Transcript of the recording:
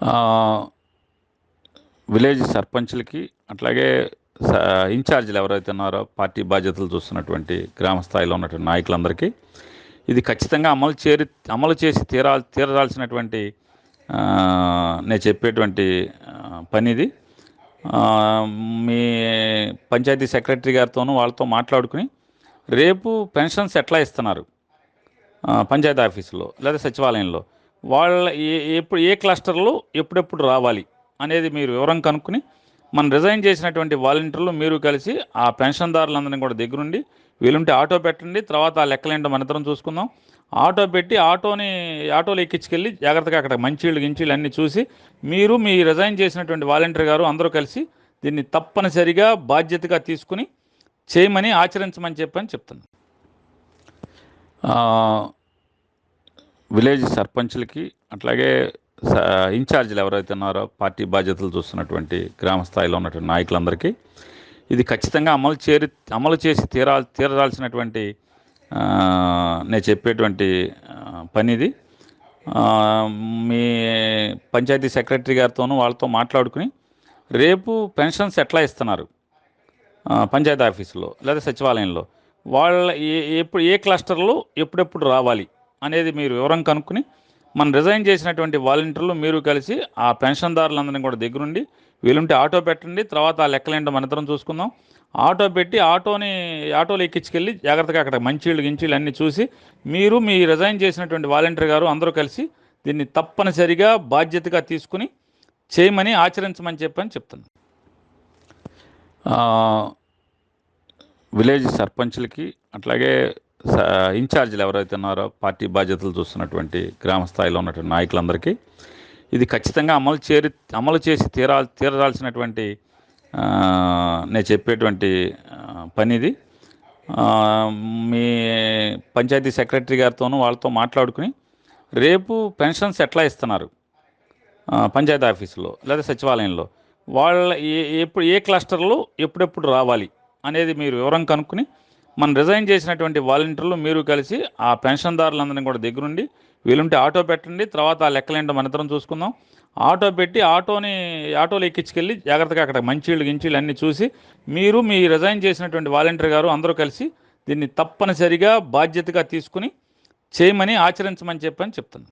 ఆహ్, విలేజ్ సర్పంచ్‌లకి అట్లాగే స ఇన్‌చార్జ్‌లు ఎవరైతే ఉన్నారో పార్టీ బాధ్యతలు చూస్తున్నటువంటి గ్రామ స్థాయిలో ఉన్నటువంటి నాయకులందరికీ ఇది ఖచ్చితంగా అమలు చేసి తీరాల్సినటువంటి నేను చెప్పేటువంటి పనిది. ఆహ్, మీ పంచాయతీ సెక్రటరీ గారితోనూ వాళ్ళతో మాట్లాడుకొని రేపు పెన్షన్స్ ఎట్లా ఇస్తున్నారు పంచాయతీ ఆఫీసులో లేదా సచివాలయంలో వాళ్ళ ఎప్పుడు ఏ క్లస్టర్‌లో ఎప్పుడెప్పుడు రావాలి అనేది మీరు వివరం కనుక్కొని మనం రిజైన్ చేసినటువంటి వాలంటీర్లు మీరు కలిసి ఆ పెన్షన్దారులందరినీ కూడా దగ్గరుండి వీలుంటే ఆటో పెట్టండి. తర్వాత ఆ లెక్కలేంటో మనిద్దరం చూసుకుందాం. ఆటో పెట్టి ఆటోలో ఎక్కించుకెళ్ళి జాగ్రత్తగా అక్కడ మంచీళ్ళు, గించీళ్ళు అన్నీ చూసి మీరు మీ రిజైన్ చేసినటువంటి వాలంటీర్ గారు అందరూ కలిసి దీన్ని తప్పనిసరిగా బాధ్యతగా తీసుకొని చేయమని, ఆచరించమని చెప్పని చెప్తున్నాను. ఆహ్, విలేజ్ సర్పంచ్‌లకి అట్లాగే స ఇన్‌చార్జ్‌లు ఎవరైతే ఉన్నారో పార్టీ బాధ్యతలు చూస్తున్నటువంటి గ్రామ స్థాయిలో ఉన్నటువంటి నాయకులందరికీ ఇది ఖచ్చితంగా అమలు చేసి తీరాల్సినటువంటి నేను చెప్పేటువంటి పనిది. ఆహ్, మీ పంచాయతీ సెక్రటరీ గారితోనూ వాళ్ళతో మాట్లాడుకొని రేపు పెన్షన్స్ ఎట్లా ఇస్తున్నారు పంచాయతీ ఆఫీసులో లేదా సచివాలయంలో వాళ్ళ ఏ క్లస్టర్‌లో ఎప్పుడెప్పుడు రావాలి అనేది మీరు వివరం కనుక్కొని మనం రిజైన్ చేసినటువంటి వాలంటీర్లు మీరు కలిసి ఆ పెన్షన్దారులందరినీ కూడా దగ్గరుండి వీలుంటే ఆటో పెట్టండి. తర్వాత ఆ లెక్కలేంటో మనిద్దరం చూసుకుందాం. ఆటో పెట్టి ఆటోలో ఎక్కించుకెళ్ళి జాగ్రత్తగా అక్కడ మంచీళ్ళు, గించీళ్ళు అన్నీ చూసి మీరు మీ రిజైన్ చేసినటువంటి వాలంటీర్ గారు అందరూ కలిసి దీన్ని తప్పనిసరిగా బాధ్యతగా తీసుకొని చేయమని, ఆచరించమని చెప్పని చెప్తున్నాను. ఆహ్, విలేజ్ సర్పంచ్‌లకి అట్లాగే స ఇన్‌చార్జ్‌లు ఎవరైతే ఉన్నారో పార్టీ బాధ్యతలు చూస్తున్నటువంటి గ్రామ స్థాయిలో ఉన్నటువంటి నాయకులందరికీ ఇది ఖచ్చితంగా అమలు చేసి తీరాల్సినటువంటి నేను చెప్పేటువంటి పనిది. ఆహ్, మీ పంచాయతీ సెక్రటరీ గారితోనూ వాళ్ళతో మాట్లాడుకొని రేపు పెన్షన్స్ ఎట్లా ఇస్తున్నారు పంచాయతీ ఆఫీసులో లేదా సచివాలయంలో వాళ్ళ ఏ క్లస్టర్‌లో ఎప్పుడెప్పుడు రావాలి అనేది మీరు వివరం కనుక్కొని మనం రిజైన్ చేసినటువంటి వాలంటీర్లు మీరు కలిసి ఆ పెన్షన్దారులందరినీ కూడా దగ్గరుండి వీలుంటే ఆటో పెట్టండి. తర్వాత ఆ లెక్కలేంటో మనిద్దరం చూసుకుందాం. ఆటో పెట్టి ఆటోలో ఎక్కించుకెళ్ళి జాగ్రత్తగా అక్కడ మంచీళ్ళు, గించీళ్ళు అన్నీ చూసి మీరు మీ రిజైన్ చేసినటువంటి వాలంటీర్ గారు అందరూ కలిసి దీన్ని తప్పనిసరిగా బాధ్యతగా తీసుకొని చేయమని, ఆచరించమని చెప్పని చెప్తున్నాను.